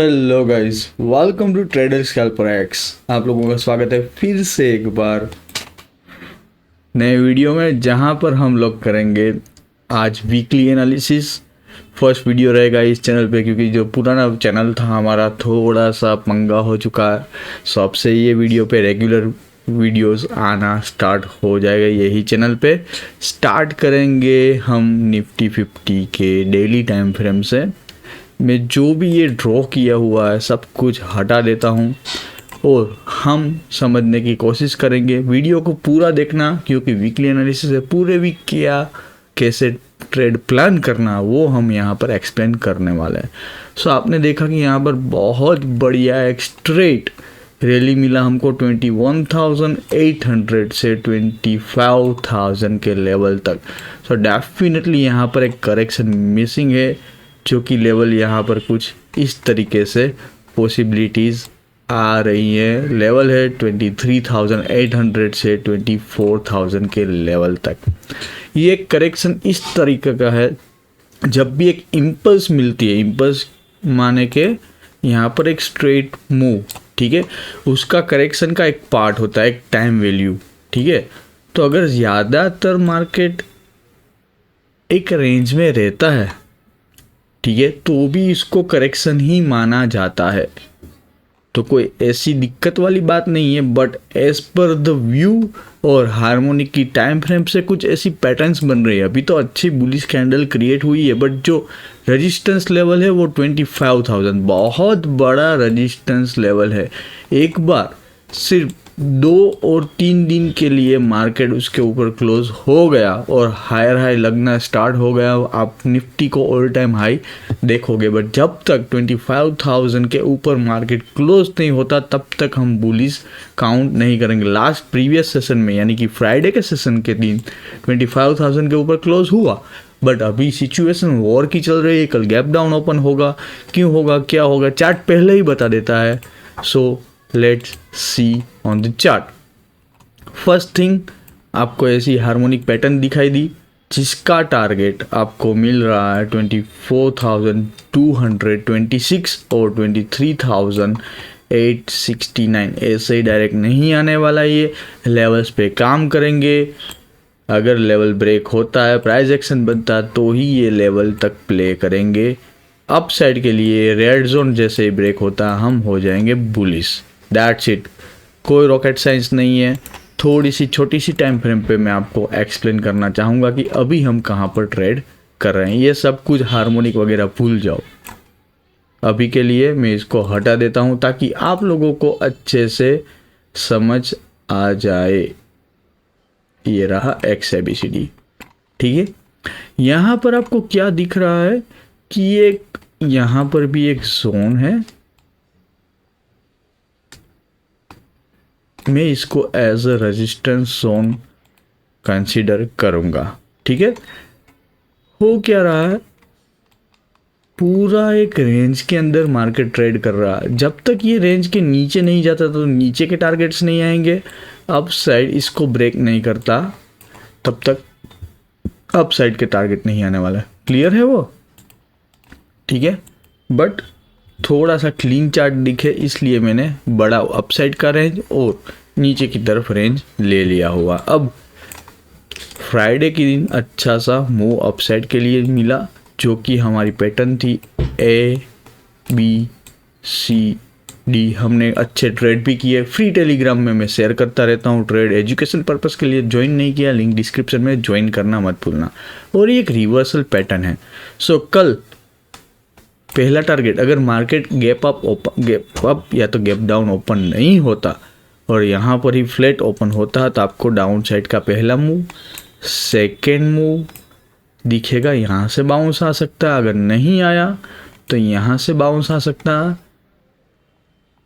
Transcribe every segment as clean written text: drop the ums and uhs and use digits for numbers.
Hello guys, welcome to trader scalper X. आप लोगों का स्वागत है फिर से एक बार नए वीडियो में, जहां पर हम लोग करेंगे आज वीकली एनालिसिस। फर्स्ट वीडियो रहेगा इस चैनल पे, क्योंकि जो पुराना चैनल था हमारा थोड़ा सा पंगा हो चुका है। सो अब से ये वीडियो पे रेगुलर वीडियोस आना स्टार्ट हो जाएगा। यही चैनल पे स्टार्ट करेंगे हम निफ्टी 50 के डेली टाइम फ्रेम से। मैं जो भी ये ड्रॉ किया हुआ है सब कुछ हटा देता हूँ और हम समझने की कोशिश करेंगे। वीडियो को पूरा देखना, क्योंकि वीकली एनालिसिस है। पूरे वीक क्या कैसे ट्रेड प्लान करना वो हम यहाँ पर एक्सप्लेन करने वाले हैं। सो आपने देखा कि यहाँ पर बहुत बढ़िया एक स्ट्रेट रैली मिला हमको 21,800 से 25,000 के लेवल तक। सो डेफिनेटली यहाँ पर एक करेक्शन मिसिंग है, जो कि लेवल यहाँ पर कुछ इस तरीके से पॉसिबिलिटीज़ आ रही है। लेवल है 23,800 से 24,000 के लेवल तक। ये एक करेक्शन इस तरीके का है, जब भी एक इम्पल्स मिलती है, इम्पल्स माने के यहाँ पर एक स्ट्रेट मूव, ठीक है, उसका करेक्शन का एक पार्ट होता है, एक टाइम वैल्यू, ठीक है। तो अगर ज़्यादातर मार्केट एक रेंज में रहता है, ठीक है, तो भी इसको करेक्शन ही माना जाता है। तो कोई ऐसी दिक्कत वाली बात नहीं है, but as per the view और हार्मोनिक की टाइम फ्रेम से कुछ ऐसी पैटर्न्स बन रही है। अभी तो अच्छी बुलिश कैंडल क्रिएट हुई है, बट जो रेजिस्टेंस लेवल है वो 25,000 बहुत बड़ा रेजिस्टेंस लेवल है। एक बार सिर्फ 2 और 3 दिन के लिए मार्केट उसके ऊपर क्लोज हो गया और हायर हाई लगना स्टार्ट हो गया, आप निफ्टी को ऑल टाइम हाई देखोगे। बट जब तक 25,000 के ऊपर मार्केट क्लोज नहीं होता तब तक हम बुलिश काउंट नहीं करेंगे। लास्ट प्रीवियस सेशन में, यानी कि फ्राइडे के सेशन के दिन 25,000 के ऊपर क्लोज हुआ, बट अभी सिचुएशन वॉर की चल रही है। कल गैप डाउन ओपन होगा, क्यों होगा, क्या होगा, चार्ट पहले ही बता देता है। So let's see on the chart. First thing, आपको ऐसी हार्मोनिक पैटर्न दिखाई दी, जिसका टारगेट आपको मिल रहा है 24,226 और 23,869। ऐसे ही डायरेक्ट नहीं आने वाला, ये लेवल्स पे काम करेंगे। अगर लेवल ब्रेक होता है, प्राइस एक्शन बनता है, तो ही ये लेवल तक प्ले करेंगे। अप साइड के लिए रेड जोन जैसे ही ब्रेक होता है, हम हो जाएंगे बुलिश। दैट्स इट, कोई रॉकेट साइंस नहीं है। थोड़ी सी छोटी सी टाइम फ्रेम पे मैं आपको एक्सप्लेन करना चाहूँगा कि अभी हम कहाँ पर ट्रेड कर रहे हैं। ये सब कुछ हार्मोनिक वगैरह भूल जाओ, अभी के लिए मैं इसको हटा देता हूँ ताकि आप लोगों को अच्छे से समझ आ जाए। ये रहा XABCD, ठीक है। यहाँ पर आपको क्या दिख रहा है कि एक यहाँ पर भी एक जोन है। मैं इसको as a resistance zone consider करूँगा, ठीक है। हो क्या रहा है, पूरा एक रेंज के अंदर मार्केट ट्रेड कर रहा है। जब तक ये रेंज के नीचे नहीं जाता तो नीचे के टारगेट्स नहीं आएंगे। अप साइड इसको ब्रेक नहीं करता तब तक अप साइड के टारगेट नहीं आने वाला। क्लियर है वो, ठीक है। बट थोड़ा सा क्लीन चार्ट दिखे, इसलिए मैंने बड़ा अपसाइड का रेंज और नीचे की तरफ रेंज ले लिया हुआ। अब फ्राइडे के दिन अच्छा सा मूव अपसाइड के लिए मिला, जो कि हमारी पैटर्न थी ABCD। हमने अच्छे ट्रेड भी किए। फ्री टेलीग्राम में मैं शेयर करता रहता हूँ ट्रेड, एजुकेशन पर्पस के लिए। ज्वाइन नहीं किया, लिंक डिस्क्रिप्शन में, ज्वाइन करना मत भूलना। और ये एक रिवर्सल पैटर्न है। सो कल पहला टारगेट, अगर मार्केट गैप अप या तो गैप डाउन ओपन नहीं होता और यहाँ पर ही फ्लैट ओपन होता तो आपको डाउन साइड का पहला मूव, सेकेंड मूव दिखेगा। यहाँ से बाउंस आ सकता है, अगर नहीं आया तो यहाँ से बाउंस आ सकता है,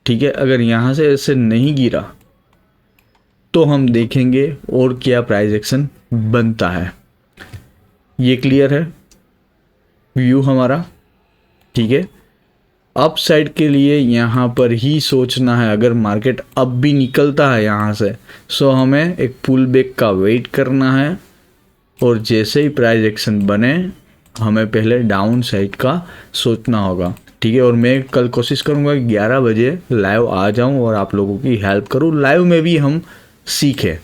ठीक है। अगर यहाँ से ऐसे नहीं गिरा तो हम देखेंगे और क्या प्राइस एक्शन बनता है। ये क्लियर है व्यू हमारा, ठीक है। अप साइड के लिए यहाँ पर ही सोचना है। अगर मार्केट अब भी निकलता है यहाँ से, सो हमें एक पुल बैक का वेट करना है और जैसे ही प्राइस एक्शन बने हमें पहले डाउन साइड का सोचना होगा। ठीक है। और मैं कल कोशिश करूँगा कि 11 बजे लाइव आ जाऊँ और आप लोगों की हेल्प करूँ, लाइव में भी हम सीखें।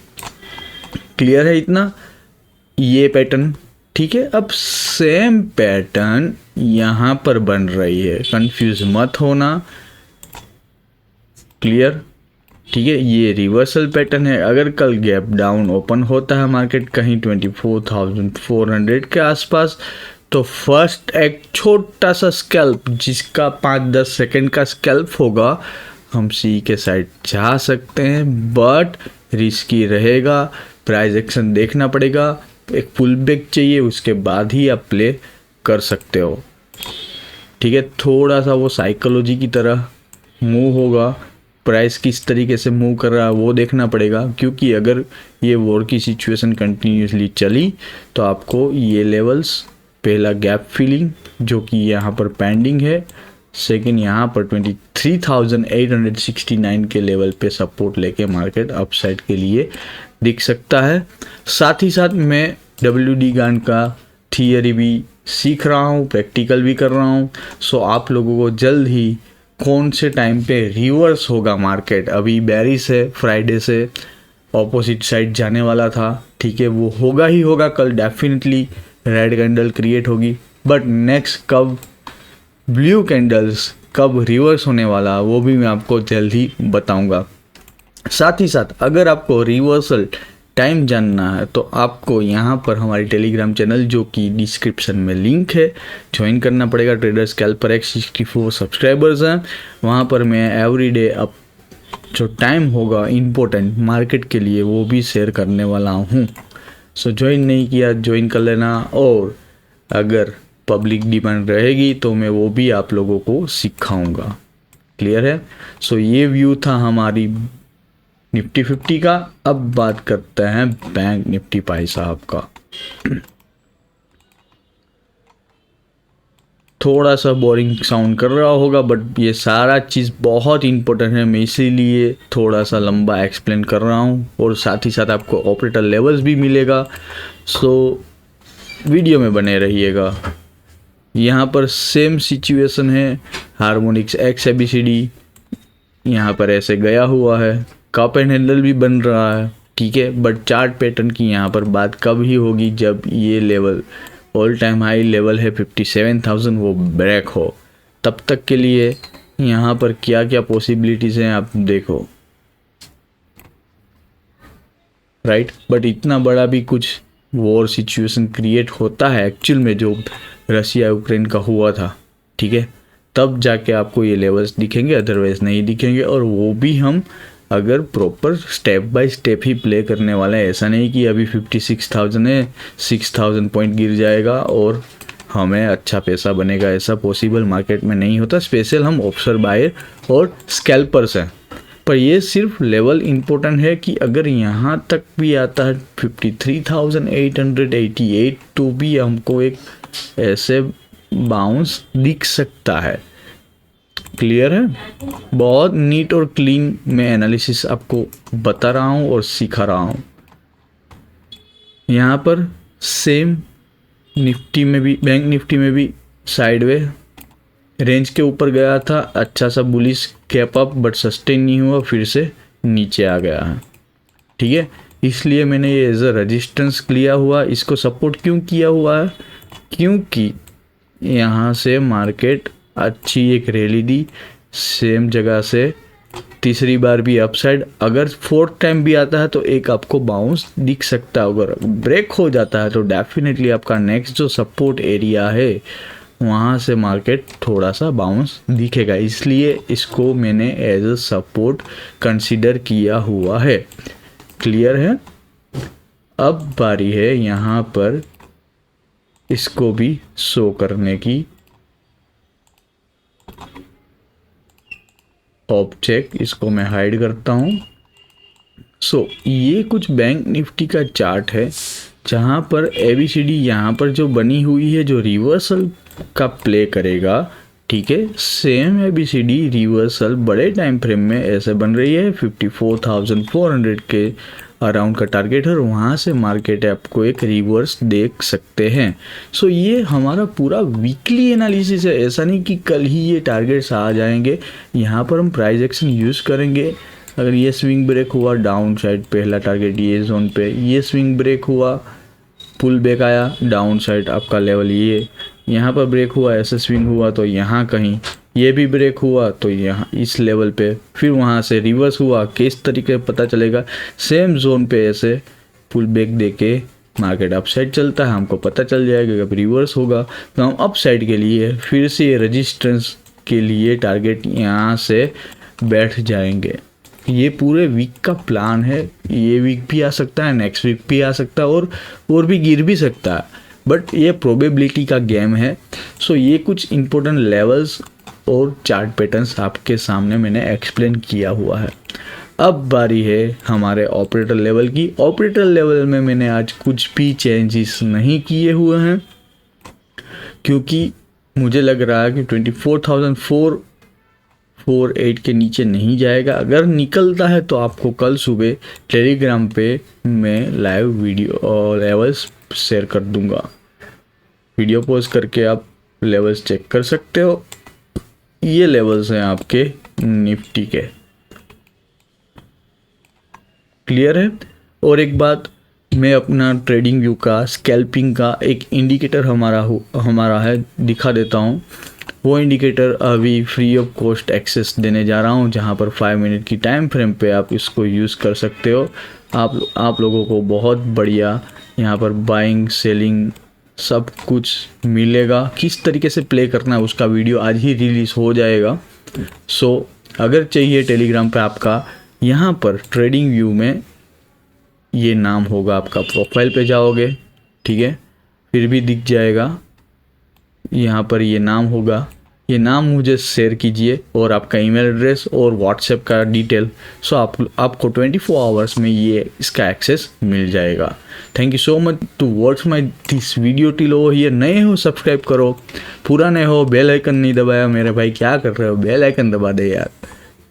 क्लियर है इतना, ये पैटर्न, ठीक है। अब सेम पैटर्न यहाँ पर बन रही है, कंफ्यूज मत होना, क्लियर, ठीक है। ये रिवर्सल पैटर्न है। अगर कल गैप डाउन ओपन होता है मार्केट कहीं 24,400 के आसपास, तो फर्स्ट एक छोटा सा स्कैल्प जिसका 5-10 सेकंड का स्कैल्प होगा, हम सी के साइड जा सकते हैं, बट रिस्की रहेगा, प्राइस एक्शन देखना पड़ेगा, एक पुल बैक चाहिए, उसके बाद ही आप प्ले कर सकते हो, ठीक है। थोड़ा सा वो साइकोलॉजी की तरह मूव होगा, प्राइस किस तरीके से मूव कर रहा है वो देखना पड़ेगा, क्योंकि अगर ये वॉर की सिचुएशन कंटिन्यूसली चली तो आपको ये लेवल्स, पहला गैप फिलिंग जो कि यहाँ पर पेंडिंग है, सेकंड यहाँ पर 23,869 के लेवल पे सपोर्ट लेके मार्केट अपसाइड के लिए दिख सकता है। साथ ही साथ मैं WD गान का थियरी भी सीख रहा हूँ, प्रैक्टिकल भी कर रहा हूँ। सो आप लोगों को जल्द ही कौन से टाइम पे रिवर्स होगा मार्केट, अभी बेरिश है, फ्राइडे से ऑपोजिट साइड जाने वाला था, ठीक है, वो होगा ही होगा, कल डेफिनेटली रेड कैंडल क्रिएट होगी, बट नेक्स्ट कब ब्लू कैंडल्स कब रिवर्स होने वाला वो भी मैं आपको जल्द ही बताऊंगा। साथ ही साथ अगर आपको रिवर्सल टाइम जानना है तो आपको यहाँ पर हमारी टेलीग्राम चैनल जो कि डिस्क्रिप्शन में लिंक है, ज्वाइन करना पड़ेगा। ट्रेडर स्कैल्पर X64 सब्सक्राइबर्स हैं, वहाँ पर मैं एवरीडे अब जो टाइम होगा इम्पोर्टेंट मार्केट के लिए वो भी शेयर करने वाला हूँ। सो ज्वाइन नहीं किया, ज्वाइन कर लेना, और अगर पब्लिक डिमांड रहेगी तो मैं वो भी आप लोगों को सिखाऊंगा, क्लियर है। सो ये व्यू था हमारी निफ्टी 50 का। अब बात करते हैं बैंक निफ्टी भाई साहब का। थोड़ा सा बोरिंग साउंड कर रहा होगा, बट ये सारा चीज़ बहुत इंपॉर्टेंट है, मैं इसीलिए थोड़ा सा लंबा एक्सप्लेन कर रहा हूँ, और साथ ही साथ आपको ऑपरेटर लेवल्स भी मिलेगा। सो वीडियो में बने रहिएगा। यहाँ पर सेम सिचुएशन है, हार्मोनिक्स X ABCD यहाँ पर ऐसे गया हुआ है, कप एंड हैंडल भी बन रहा है, ठीक है, बट चार्ट पैटर्न की यहाँ पर बात कब ही होगी जब ये level all time high level है 57,000 वो ब्रेक हो, तब तक के लिए यहाँ पर क्या क्या पॉसिबिलिटीज़ हैं आप देखो, राइट। बट इतना बड़ा भी कुछ वॉर सिचुएशन क्रिएट होता है एक्चुअल में जो रशिया यूक्रेन का हुआ था, ठीक है, तब जाके आपको ये लेवल्स दिखेंगे, अदरवाइज नहीं दिखेंगे। और वो भी हम अगर proper step by step he play करने वाले हैं, ऐसा नहीं कि अभी 56,000 है 6,000 पॉइंट गिर जाएगा और हमें अच्छा पैसा बनेगा, ऐसा पॉसिबल मार्केट में नहीं होता। स्पेशल हम ऑप्शन बायर और स्कैल्पर्स हैं, पर ये सिर्फ लेवल इम्पोर्टेंट है कि अगर यहाँ तक भी आता है 53,888 तो भी हमको एक ऐसे बाउंस दिख सकता है, क्लियर है। बहुत नीट और क्लीन मैं एनालिसिस आपको बता रहा हूँ और सिखा रहा हूँ। यहाँ पर सेम निफ्टी में भी, बैंक निफ्टी में भी साइडवे रेंज के ऊपर गया था, अच्छा सा bullish cap up, but sustain नहीं हुआ, फिर से नीचे आ गया है, ठीक है। इसलिए मैंने ये एज अ रेजिस्टेंस लिया हुआ, इसको सपोर्ट क्यों किया हुआ है, क्योंकि यहाँ से मार्केट अच्छी एक रैली दी, सेम जगह से तीसरी बार भी अपसाइड, अगर फोर्थ टाइम भी आता है तो एक आपको बाउंस दिख सकता है। अगर ब्रेक हो जाता है तो डेफिनेटली आपका नेक्स्ट जो सपोर्ट एरिया है वहाँ से मार्केट थोड़ा सा बाउंस दिखेगा, इसलिए इसको मैंने एज अ सपोर्ट कंसीडर किया हुआ है, क्लियर है। अब बारी है यहाँ पर इसको भी शो करने की, ऑब्जेक्ट इसको मैं हाइड करता हूँ। सो ये कुछ बैंक निफ्टी का चार्ट है जहाँ पर ABCD यहाँ पर जो बनी हुई है जो रिवर्सल का प्ले करेगा, ठीक है, सेम ABCD रिवर्सल बड़े टाइम फ्रेम में ऐसे बन रही है 54,400 के अराउंड का टारगेट है और वहाँ से मार्केट आपको एक रिवर्स देख सकते हैं। सो ये हमारा पूरा वीकली एनालिसिस है, ऐसा नहीं कि कल ही ये टारगेट्स आ जाएंगे। यहाँ पर हम प्राइस एक्शन यूज़ करेंगे। अगर ये स्विंग ब्रेक हुआ डाउन साइड, पहला टारगेट ये जोन पे, ये स्विंग ब्रेक हुआ, पुल बैक आया डाउन साइड, आपका लेवल ये, यहाँ पर ब्रेक हुआ, ऐसे स्विंग हुआ तो यहाँ कहीं, ये भी ब्रेक हुआ तो यहाँ इस लेवल पे, फिर वहाँ से रिवर्स हुआ, किस तरीके पता चलेगा, सेम जोन पे ऐसे पुल बैक देके मार्केट अप साइड चलता है, हमको पता चल जाएगा जब रिवर्स होगा तो हम अप साइड के लिए फिर से रेजिस्टेंस के लिए टारगेट यहाँ से बैठ जाएंगे। ये पूरे वीक का प्लान है, ये वीक भी आ सकता है, नेक्स्ट वीक भी आ सकता है और भी गिर भी सकता है, बट ये प्रोबेबिलिटी का गेम है। सो ये कुछ इंपॉर्टेंट लेवल्स और चार्ट पैटर्न्स आपके सामने मैंने एक्सप्लेन किया हुआ है। अब बारी है हमारे ऑपरेटर लेवल की। ऑपरेटर लेवल में मैंने आज कुछ भी चेंजेस नहीं किए हुए हैं क्योंकि मुझे लग रहा है कि 24,448 के नीचे नहीं जाएगा। अगर निकलता है तो आपको कल सुबह टेलीग्राम पे मैं लाइव वीडियो और लेवल्स शेयर कर दूंगा। वीडियो पोस्ट करके आप लेवल्स चेक कर सकते हो। ये लेवल्स हैं आपके निफ्टी के, क्लियर है। और एक बात, मैं अपना ट्रेडिंग व्यू का स्कैल्पिंग का एक इंडिकेटर हमारा है दिखा देता हूँ। वो इंडिकेटर अभी फ्री ऑफ कॉस्ट एक्सेस देने जा रहा हूँ, जहाँ पर 5 मिनट की टाइम फ्रेम पे आप इसको यूज़ कर सकते हो। आप लोगों को बहुत बढ़िया यहाँ पर बाइंग सेलिंग सब कुछ मिलेगा। किस तरीके से प्ले करना है उसका वीडियो आज ही रिलीज़ हो जाएगा। सो अगर चाहिए टेलीग्राम पे आपका, यहाँ पर ट्रेडिंग व्यू में ये नाम होगा, आपका प्रोफाइल पे जाओगे, ठीक है, फिर भी दिख जाएगा, यहाँ पर ये नाम होगा, ये नाम मुझे शेयर कीजिए और आपका ईमेल एड्रेस और व्हाट्सएप का डिटेल। सो आपको 24 आवर्स में ये इसका एक्सेस मिल जाएगा। Thank you so much to watch my this video till over here. नए हो सब्सक्राइब करो, पुराने हो बेल आइकन नहीं दबाया मेरे भाई, क्या कर रहे हो, बेल आइकन दबा दे यार,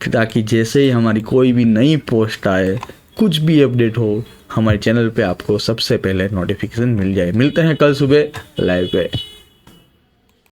ताकि जैसे ही हमारी कोई भी नई पोस्ट आए, कुछ भी अपडेट हो, हमारे चैनल पे आपको सबसे पहले नोटिफिकेशन मिल जाए। मिलते हैं कल सुबह लाइव पे।